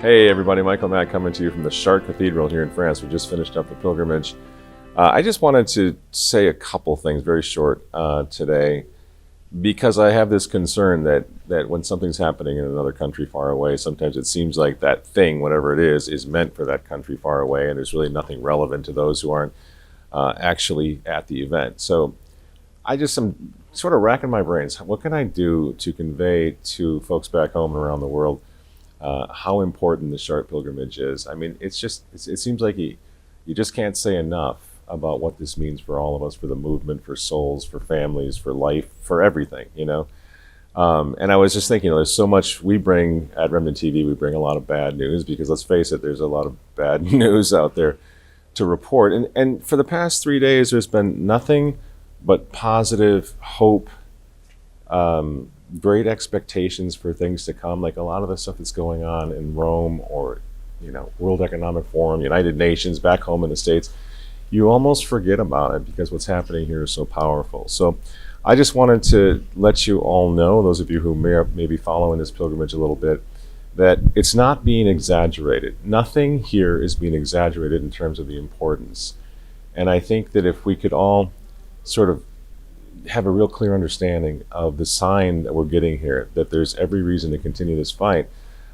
Hey everybody, Michael Mack coming to you from the Chartres Cathedral here in France. We just finished up the pilgrimage. I just wanted to say a couple things, very short, today, because I have this concern that when something's happening in another country far away, sometimes it seems like that thing, whatever it is meant for that country far away, and there's really nothing relevant to those who aren't actually at the event. So I just am sort of racking my brains. What can I do to convey to folks back home and around the world how important the Chartres pilgrimage is? I mean, it seems like you just can't say enough about what this means for all of us, for the movement, for souls, for families, for life, for everything, you know? And I was just thinking, there's so much we bring at Remnant TV. We bring a lot of bad news because, let's face it, there's a lot of bad news out there to report. And for the past 3 days, there's been nothing but positive hope, great expectations for things to come, like a lot of the stuff that's going on in Rome or, World Economic Forum, United Nations, back home in the States. You almost forget about it because what's happening here is so powerful. So I just wanted to let you all know, those of you who may be following this pilgrimage a little bit, that it's not being exaggerated. Nothing here is being exaggerated in terms of the importance. And I think that if we could all sort of have a real clear understanding of the sign that we're getting here, that there's every reason to continue this fight,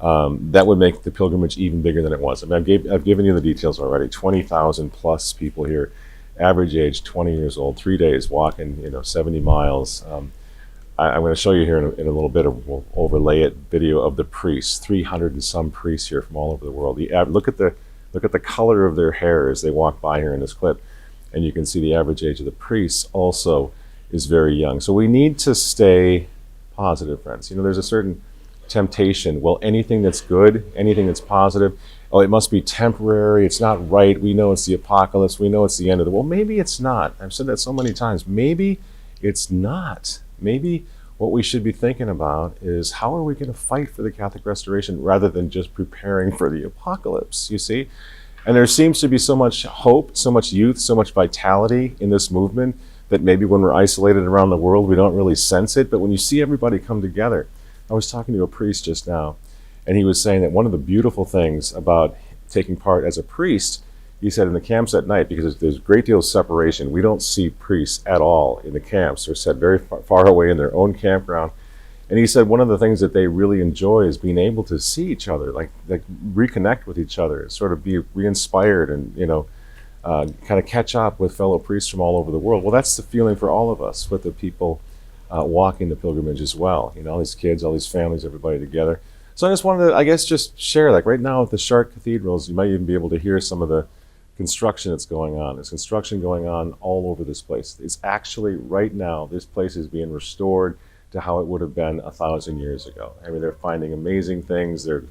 that would make the pilgrimage even bigger than it was. I mean, I've given you the details already. 20,000 plus people here, average age 20 years old, 3 days walking, 70 miles. I'm going to show you here in a little bit. We'll overlay it, video of the priests, 300 and some priests here from all over the world. Look at the color of their hair as they walk by here in this clip, and you can see the average age of the priests also is very young. So we need to stay positive, friends. There's a certain temptation. Well, anything that's good, anything that's positive, it must be temporary. It's not right. We know it's the apocalypse. We know it's the end of the world. Maybe it's not. I've said that so many times. Maybe it's not. Maybe what we should be thinking about is, how are we going to fight for the Catholic restoration rather than just preparing for the apocalypse, you see? And there seems to be so much hope, so much youth, so much vitality in this movement that maybe when we're isolated around the world, we don't really sense it. But when you see everybody come together, I was talking to a priest just now, and he was saying that one of the beautiful things about taking part as a priest, he said, in the camps at night, because there's a great deal of separation, we don't see priests at all in the camps. They're set very far away in their own campground. And he said one of the things that they really enjoy is being able to see each other, like reconnect with each other, sort of be re-inspired and, kind of catch up with fellow priests from all over the world. Well, that's the feeling for all of us with the people walking the pilgrimage as well. All these kids, all these families, everybody together. So I just wanted to, just share, like right now at the Chartres cathedrals, you might even be able to hear some of the construction that's going on. There's construction going on all over this place. It's actually, right now, this place is being restored to how it would have been 1,000 years ago. I mean, they're finding amazing things. They're,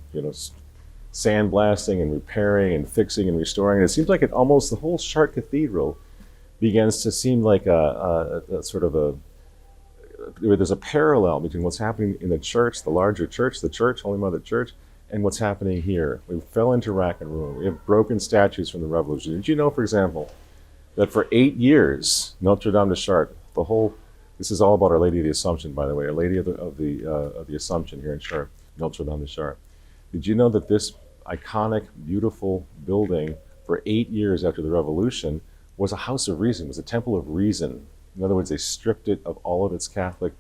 sandblasting and repairing and fixing and restoring. And it seems like almost the whole Chartres Cathedral begins to seem like a sort of there's a parallel between what's happening in the church, the larger church, the church, Holy Mother Church, and what's happening here. We fell into rack and ruin. We have broken statues from the Revolution. Did you know, for example, that for 8 years, Notre Dame de Chartres, this is all about Our Lady of the Assumption, by the way, Our Lady of the Assumption here in Chartres, Notre Dame de Chartres. Did you know that this iconic, beautiful building for 8 years after the Revolution was a house of reason, was a temple of reason? In other words, they stripped it of all of its Catholic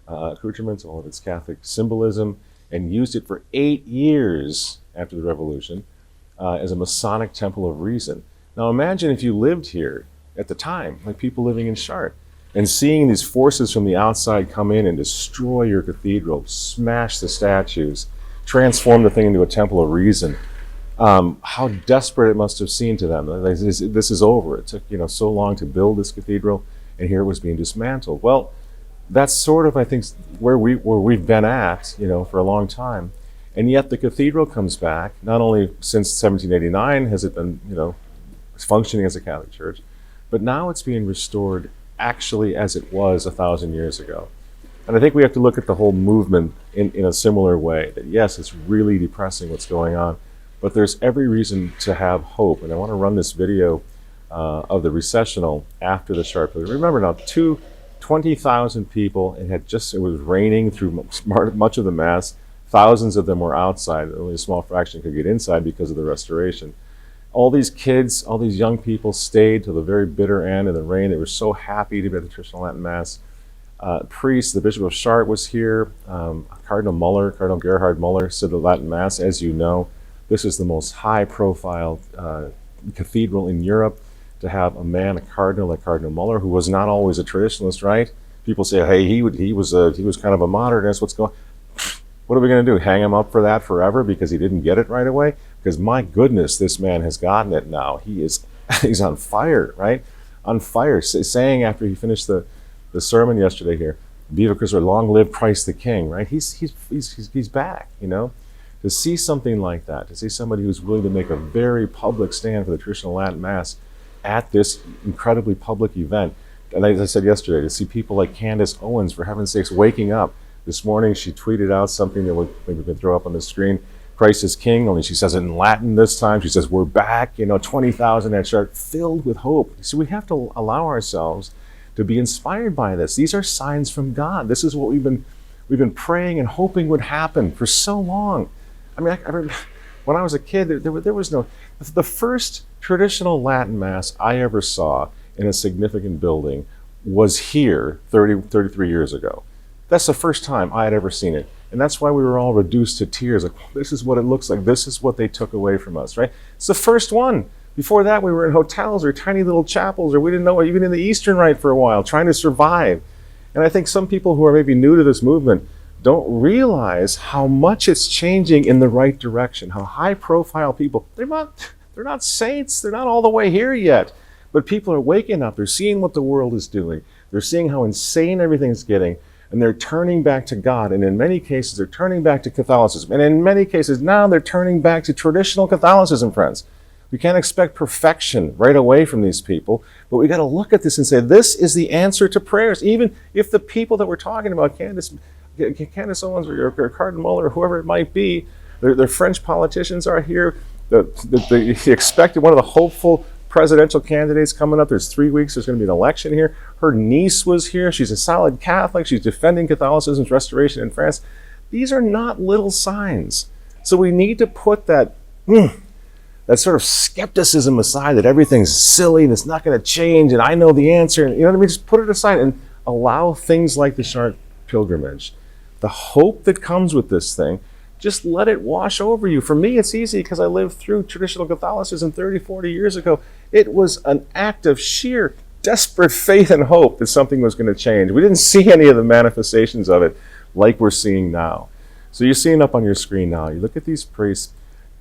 accoutrements, all of its Catholic symbolism, and used it for 8 years after the Revolution as a Masonic temple of reason. Now imagine if you lived here at the time, like people living in Chartres, and seeing these forces from the outside come in and destroy your cathedral, smash the statues, transform the thing into a temple of reason. How desperate it must have seemed to them. This is over. It took so long to build this cathedral, and here it was being dismantled. Well, that's sort of, I think, where we've been at, for a long time. And yet the cathedral comes back. Not only since 1789 has it been, functioning as a Catholic church, but now it's being restored actually as it was 1,000 years ago. And I think we have to look at the whole movement in a similar way, that yes, it's really depressing what's going on, but there's every reason to have hope. And I want to run this video of the recessional after the Chartres pilgrimage. Remember now, 20,000 people, it was raining through much of the Mass. Thousands of them were outside. Only a small fraction could get inside because of the restoration. All these kids, all these young people stayed till the very bitter end in the rain. They were so happy to be at the traditional Latin Mass. Priest, the Bishop of Chartres was here. Cardinal Gerhard Muller said the Latin Mass. As you know, this is the most high-profile cathedral in Europe. To have a man, a cardinal like Cardinal Muller, who was not always a traditionalist, right? People say, hey, he was kind of a modernist. What are we going to do? Hang him up for that forever because he didn't get it right away? Because my goodness, this man has gotten it now. He's on fire, right? On fire, saying after he finished the sermon yesterday here, Viva Christus, long live Christ the King, right? He's back, you know? To see something like that, to see somebody who's willing to make a very public stand for the traditional Latin Mass at this incredibly public event. And as I said yesterday, to see people like Candace Owens, for heaven's sakes, waking up. This morning she tweeted out something that maybe we can throw up on the screen. Christ is King, only she says it in Latin this time. She says, we're back, 20,000 at Chartres, filled with hope. So we have to allow ourselves to be inspired by this. These are signs from God. This is what we've been praying and hoping would happen for so long. I mean, I remember when I was a kid, there was no... The first traditional Latin Mass I ever saw in a significant building was here 33 years ago. That's the first time I had ever seen it. And that's why we were all reduced to tears. Like, this is what it looks like. This is what they took away from us, right? It's the first one. Before that, we were in hotels or tiny little chapels, or we didn't know, even in the Eastern Rite for a while, trying to survive. And I think some people who are maybe new to this movement don't realize how much it's changing in the right direction, how high-profile people, they're not saints, they're not all the way here yet, but people are waking up, they're seeing what the world is doing, they're seeing how insane everything's getting, and they're turning back to God, and in many cases, they're turning back to Catholicism, and in many cases, now they're turning back to traditional Catholicism, friends. We can't expect perfection right away from these people, but we got to look at this and say, this is the answer to prayers, even if the people that we're talking about, Candace Owens or Cardinal Muller or whoever it might be, their French politicians are here. The expected, one of the hopeful presidential candidates coming up. There's 3 weeks. There's going to be an election here. Her niece was here. She's a solid Catholic. She's defending Catholicism's restoration in France. These are not little signs. So we need to put that sort of skepticism aside, that everything's silly and it's not going to change and I know the answer. And, you know what I mean? Just put it aside and allow things like the Chartres pilgrimage, the hope that comes with this thing, just let it wash over you. For me, it's easy because I lived through traditional Catholicism 30, 40 years ago. It was an act of sheer, desperate faith and hope that something was going to change. We didn't see any of the manifestations of it like we're seeing now. So you're seeing up on your screen now. You look at these priests.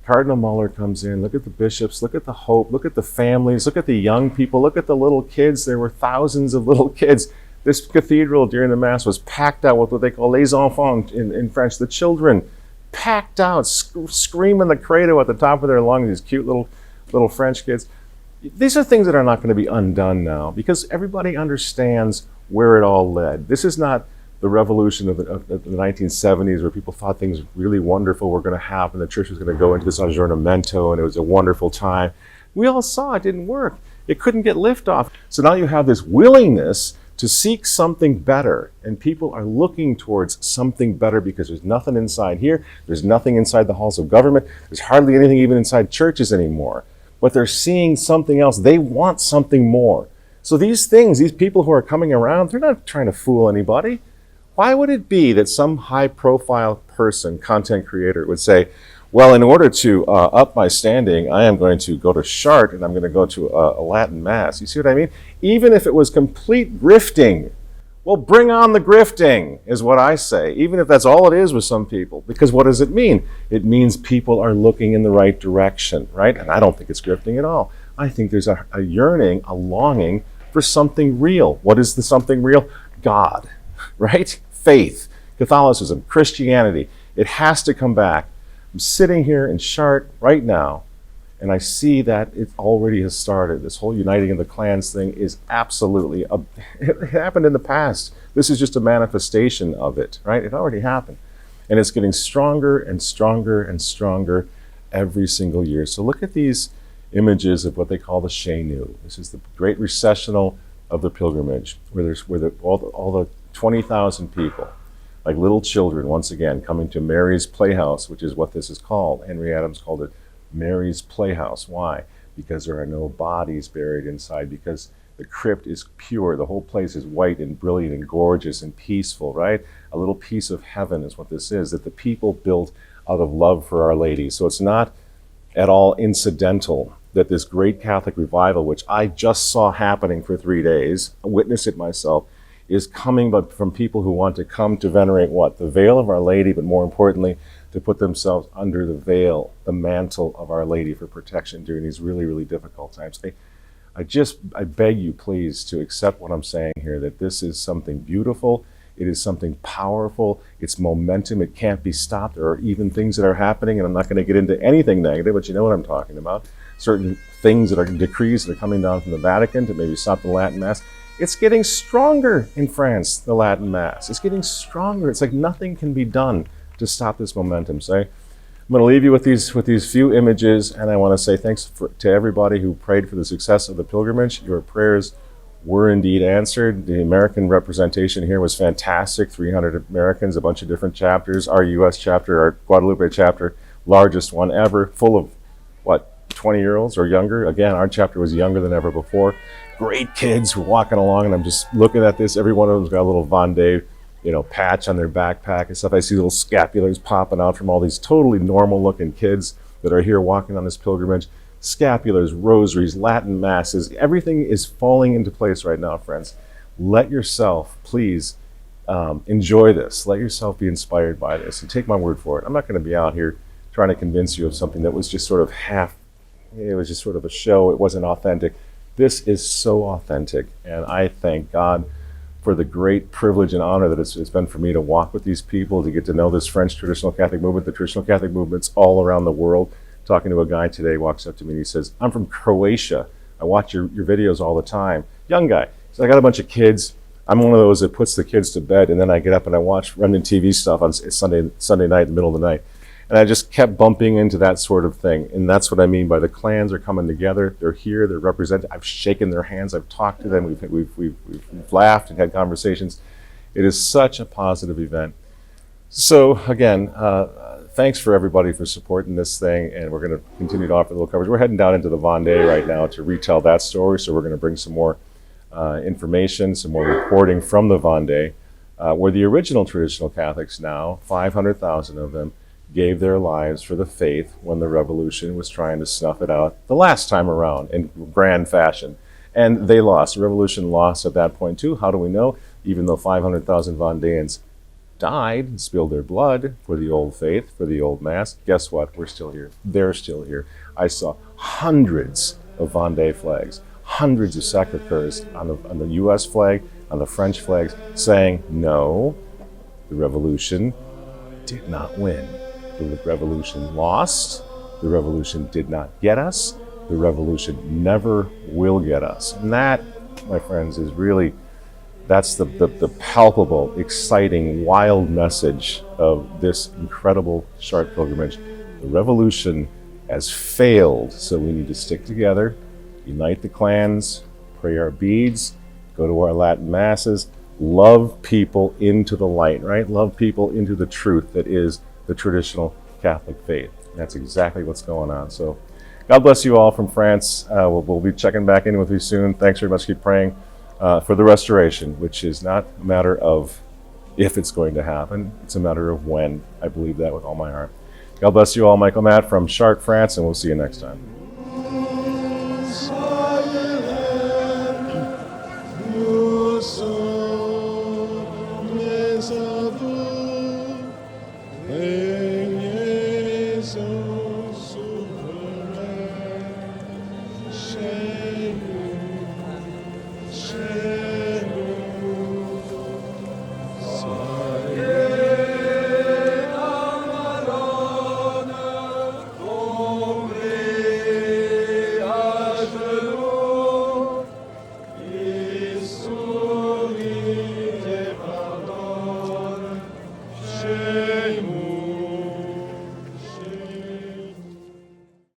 Cardinal Muller comes in. Look at the bishops. Look at the hope. Look at the families. Look at the young people. Look at the little kids. There were thousands of little kids. This cathedral during the Mass was packed out with what they call les enfants in French, the children, packed out, screaming the credo at the top of their lungs, these cute little French kids. These are things that are not going to be undone now because everybody understands where it all led. This is not the revolution of the 1970s where people thought things really wonderful were going to happen. The church was going to go into this aggiornamento and it was a wonderful time. We all saw it didn't work. It couldn't get liftoff. So now you have this willingness to seek something better, and people are looking towards something better because there's nothing inside here, there's nothing inside the halls of government, there's hardly anything even inside churches anymore, but they're seeing something else. They want something more. So these things, these people who are coming around, they're not trying to fool anybody. Why would it be that some high-profile person, content creator, would say, well, in order to up my standing, I am going to go to Chartres and I'm going to go to a Latin Mass. You see what I mean? Even if it was complete grifting, well, bring on the grifting, is what I say, even if that's all it is with some people. Because what does it mean? It means people are looking in the right direction, right? And I don't think it's grifting at all. I think there's a yearning, a longing for something real. What is the something real? God, right? Faith, Catholicism, Christianity. It has to come back. I'm sitting here in Chartres right now, and I see that it already has started. This whole uniting of the clans thing is absolutely, it happened in the past. This is just a manifestation of it, right? It already happened. And it's getting stronger and stronger and stronger every single year. So look at these images of what they call the Chenu. This is the great recessional of the pilgrimage, where all the 20,000 people like little children, once again, coming to Mary's Playhouse, which is what this is called. Henry Adams called it Mary's Playhouse. Why? Because there are no bodies buried inside, because the crypt is pure. The whole place is white and brilliant and gorgeous and peaceful, right? A little piece of heaven is what this is, that the people built out of love for Our Lady. So it's not at all incidental that this great Catholic revival, which I just saw happening for 3 days, witnessed it myself, is coming but from people who want to come to venerate what? The veil of Our Lady, but more importantly, to put themselves under the veil, the mantle of Our Lady for protection during these really, really difficult times. I beg you, please, to accept what I'm saying here, that this is something beautiful. It is something powerful. It's momentum. It can't be stopped. There are even things that are happening, and I'm not going to get into anything negative, but you know what I'm talking about. Certain things that are decrees that are coming down from the Vatican to maybe stop the Latin Mass. It's getting stronger in France, the Latin Mass. It's getting stronger. It's like nothing can be done to stop this momentum. So I'm going to leave you with these few images, and I want to say thanks to everybody who prayed for the success of the pilgrimage. Your prayers were indeed answered. The American representation here was fantastic. 300 Americans, a bunch of different chapters. Our U.S. chapter, our Guadalupe chapter, largest one ever, full of, 20-year-olds or younger. Again, our chapter was younger than ever before. Great kids who were walking along, and I'm just looking at this. Every one of them's got a little Vendée, patch on their backpack and stuff. I see little scapulars popping out from all these totally normal-looking kids that are here walking on this pilgrimage. Scapulars, rosaries, Latin masses, everything is falling into place right now, friends. Let yourself, please, enjoy this. Let yourself be inspired by this, and take my word for it. I'm not going to be out here trying to convince you of something that was just sort of it was just sort of a show. It wasn't authentic. This is so authentic, and I thank God for the great privilege and honor that it's been for me to walk with these people, to get to know this French traditional Catholic movement, the traditional Catholic movements all around the world. Talking to a guy today, walks up to me and he says, "I'm from Croatia. I watch your videos all the time." Young guy. So I got a bunch of kids. I'm one of those that puts the kids to bed, and then I get up and I watch remnant TV stuff on Sunday night, in the middle of the night. And I just kept bumping into that sort of thing. And that's what I mean by the clans are coming together. They're here, they're represented. I've shaken their hands, I've talked to them, we've laughed and had conversations. It is such a positive event. So again, thanks for everybody for supporting this thing, and we're going to continue to offer a little coverage. We're heading down into the Vendée right now to retell that story, so we're going to bring some more information, some more reporting from the Vendée, where the original traditional Catholics now, 500,000 of them, gave their lives for the faith when the revolution was trying to snuff it out the last time around in grand fashion. And they lost. The revolution lost at that point too. How do we know? Even though 500,000 Vendéans died and spilled their blood for the old faith, for the old Mass, guess what? We're still here. They're still here. I saw hundreds of Vendée flags, hundreds of Sacré-Cœurs on the US flag, on the French flags, saying, no, the revolution did not win. The revolution lost. The revolution did not get us. The revolution never will get us. And that, my friends, is really, that's the palpable, exciting, wild message of this incredible Chartres pilgrimage. The revolution has failed, so we need to stick together, unite the clans, pray our beads, go to our Latin masses, love people into the light, right? Love people into the truth that is the traditional Catholic faith. That's exactly what's going on. So God bless you all from France. We'll be checking back in with you soon. Thanks very much. Keep praying for the restoration, which is not a matter of if it's going to happen. It's a matter of when. I believe that with all my heart. God bless you all. Michael Matt from Chartres, France, and we'll see you next time.